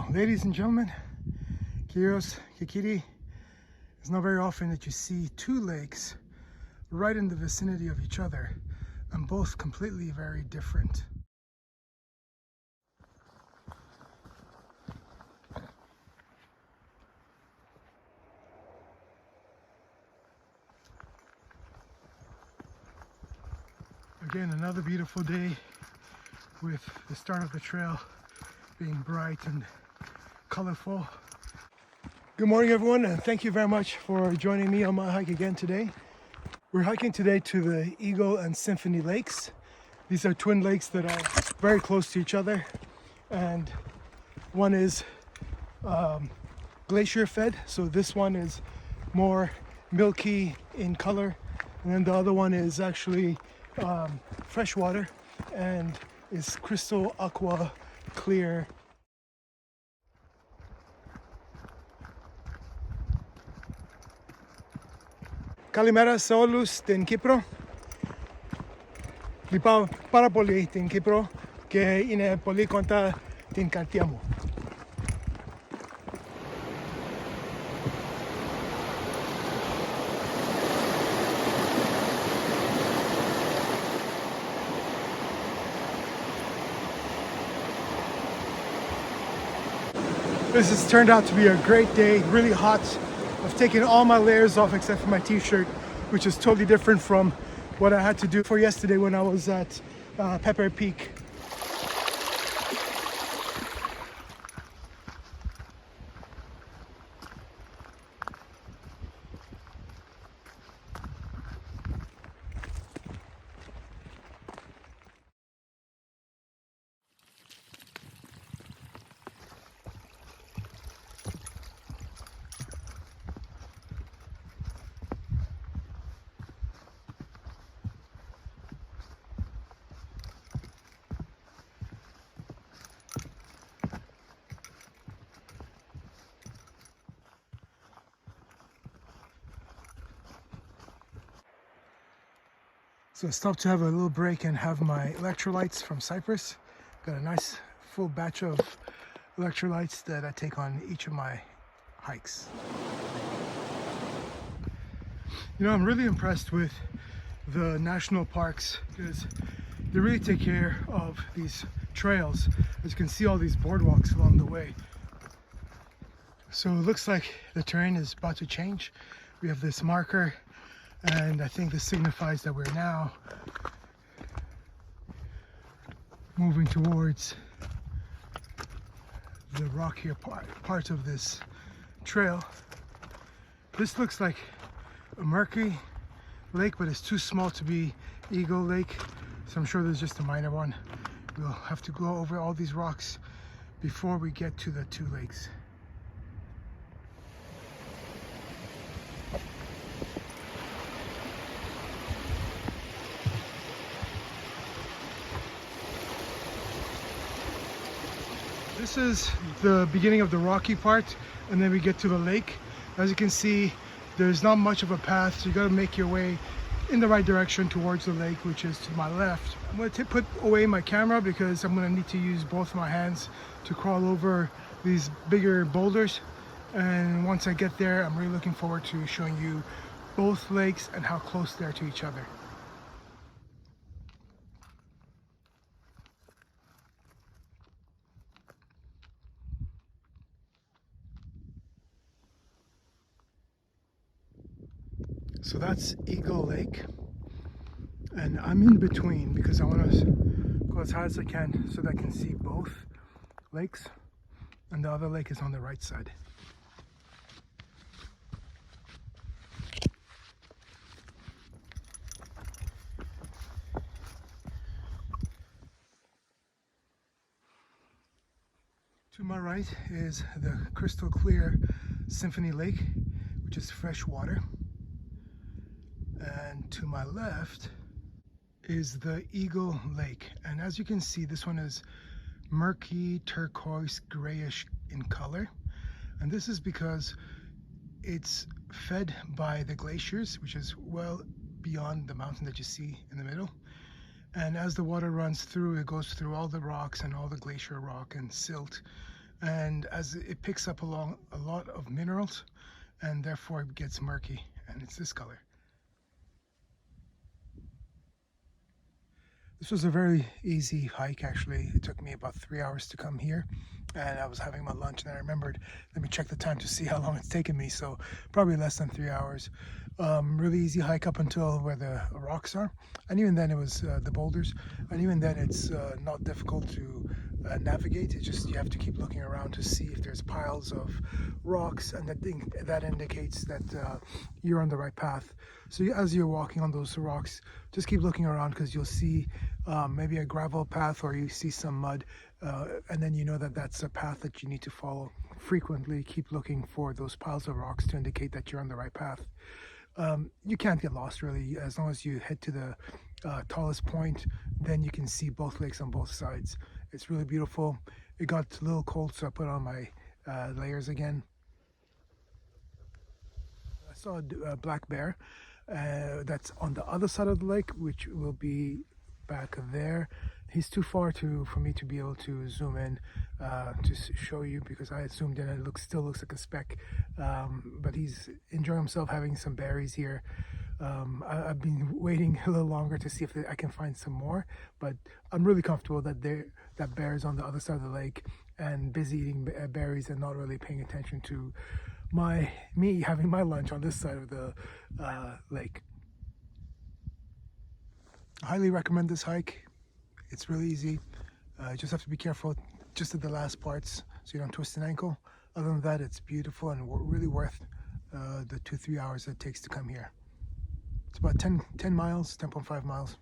Now, ladies and gentlemen, Kiros, Kikiri, it's not very often that you see two lakes right in the vicinity of each other and both completely very different. Again, another beautiful day with the start of the trail being bright and colorful. Good morning, everyone, and thank you very much for joining me on my hike again today. We're hiking today to the Eagle and Symphony lakes. These are twin lakes that are very close to each other, and one is glacier fed, so this one is more milky in color, and then the other one is actually fresh water and is crystal aqua clear. Kalimera σε όλους στην Κύπρο. Λυπάμαι πάρα πολύ την Κύπρο και είναι πολύ κοντά την καρδιά μου. This has turned out to be a great day, really hot. I've taken all my layers off except for my t-shirt, which is totally different from what I had to do for yesterday when I was at Pepper Peak. So I stopped to have a little break and have my electrolytes from Cyprus. Got a nice full batch of electrolytes that I take on each of my hikes. You know, I'm really impressed with the national parks because they really take care of these trails. As you can see, all these boardwalks along the way. So it looks like the terrain is about to change. We have this marker, and I think this signifies that we're now moving towards the rockier part of this trail. This looks like a murky lake, but it's too small to be Eagle Lake, so I'm sure there's just a minor one. We'll have to go over all these rocks before we get to the two lakes. This is the beginning of the rocky part, and then we get to the lake. As you can see, there's not much of a path, so you got to make your way in the right direction towards the lake, which is to my left. I'm going to put away my camera because I'm going to need to use both my hands to crawl over these bigger boulders. And once I get there, I'm really looking forward to showing you both lakes and how close they are to each other. So that's Eagle Lake, and I'm in between because I want to go as high as I can so that I can see both lakes, and the other lake is on the right side. To my right is the crystal clear Symphony Lake, which is fresh water. And to my left is the Eagle Lake. And as you can see, this one is murky, turquoise, grayish in color. And this is because it's fed by the glaciers, which is well beyond the mountain that you see in the middle. And as the water runs through, it goes through all the rocks and all the glacier rock and silt and as it picks up along a lot of minerals, and therefore it gets murky, and it's this color. This was a very easy hike, actually. It took me about 3 hours to come here, and I was having my lunch, and I remembered, let me check the time to see how long it's taken me. So probably less than 3 hours. Really easy hike up until where the rocks are, and even then it was the boulders, and even then it's not difficult to navigate. It's just you have to keep looking around to see if there's piles of rocks, and that indicates that you're on the right path. So as you're walking on those rocks, just keep looking around, because you'll see maybe a gravel path, or you see some mud, and then you know that that's a path that you need to follow. Frequently keep looking for those piles of rocks to indicate that you're on the right path. You can't get lost, really, as long as you head to the tallest point. Then you can see both lakes on both sides. It's really beautiful. It got a little cold, so I put on my layers again. I saw a black bear that's on the other side of the lake, which will be back there. He's too far for me to be able to zoom in to show you, because I had zoomed in and it still looks like a speck, but he's enjoying himself having some berries here. I've been waiting a little longer to see if I can find some more, but I'm really comfortable that that bear is on the other side of the lake and busy eating berries and not really paying attention to me having my lunch on this side of the lake. I highly recommend this hike. It's really easy. You just have to be careful just at the last parts so you don't twist an ankle. Other than that, it's beautiful and really worth the 2-3 hours that it takes to come here. It's about 10 miles, 10.5 miles.